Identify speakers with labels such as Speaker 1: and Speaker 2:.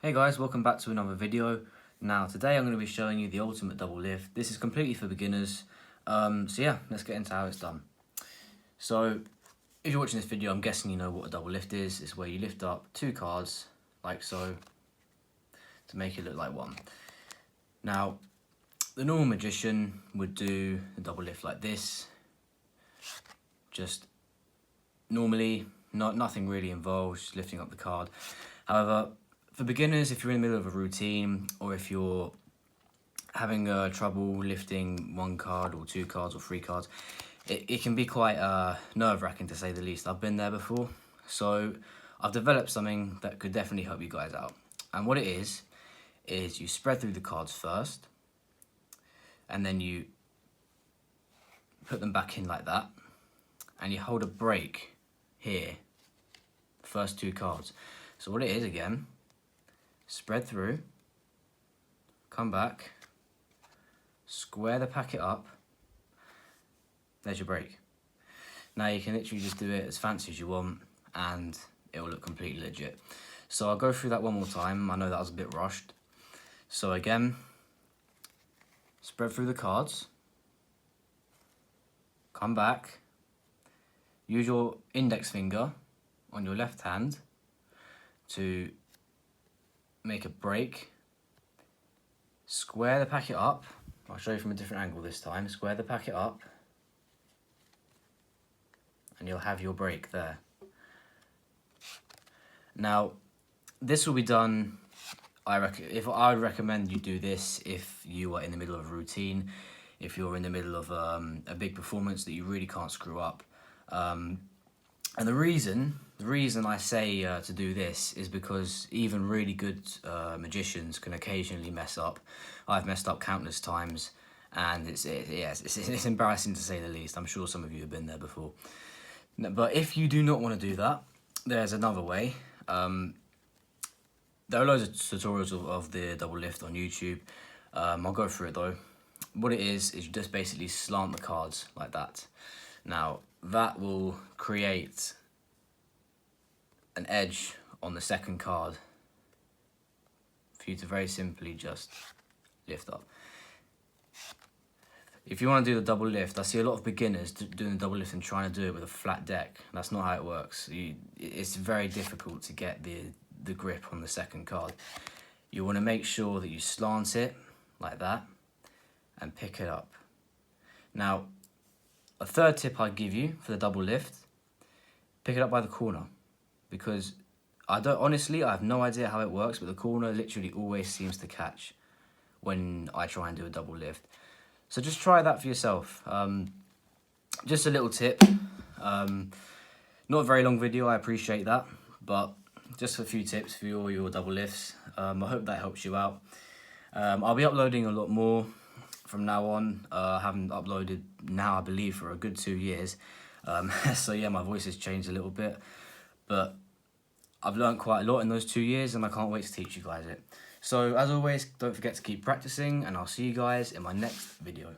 Speaker 1: Hey guys, welcome back to another video. Now today I'm going to be showing you the ultimate double lift. This is completely for beginners. So yeah, let's get into how it's done. So if you're watching this video, I'm guessing you know what a double lift is. It's where you lift up two cards like so to make it look like one. Now the normal magician would do a double lift like this. Just normally, nothing really involved, just lifting up the card. However, for beginners, if you're in the middle of a routine or if you're having trouble lifting one card or two cards or three cards, it can be quite nerve-wracking to say the least. I've been there before. So I've developed something that could definitely help you guys out. And what it is you spread through the cards first and then you put them back in like that and you hold a break here, the first two cards. So what it is again, spread through, come back, square the packet up, there's your break. Now you can literally just do it as fancy as you want and it will look completely legit. So I'll go through that one more time. I know that was a bit rushed. So again, spread through the cards, come back, use your index finger on your left hand to make a break, square the packet up. I'll show you from a different angle this time. Square the packet up and you'll have your break there. Now this will be done, I would recommend you do this if you are in the middle of a routine, if you're in the middle of a big performance that you really can't screw up. And the reason I say to do this is because even really good magicians can occasionally mess up. I've messed up countless times, and it's embarrassing to say the least. I'm sure some of you have been there before. But if you do not want to do that, there's another way. There are loads of tutorials of the double lift on YouTube. I'll go through it though. What it is you just basically slant the cards like that. Now that will create an edge on the second card for you to very simply just lift up. If you want to do the double lift, I see a lot of beginners doing the double lift and trying to do it with a flat deck. That's not how it works. It's very difficult to get the grip on the second card. You want to make sure that you slant it like that and pick it up. Now, a third tip I'd give you for the double lift, pick it up by the corner, because I have no idea how it works, but the corner literally always seems to catch when I try and do a double lift. So just try that for yourself. Just a little tip. Not a very long video, I appreciate that, but just a few tips for all your double lifts. I hope that helps you out. I'll be uploading a lot more from now on. I haven't uploaded now, I believe, for a good 2 years. So yeah, my voice has changed a little bit, but I've learned quite a lot in those 2 years and I can't wait to teach you guys it. So as always, don't forget to keep practicing and I'll see you guys in my next video.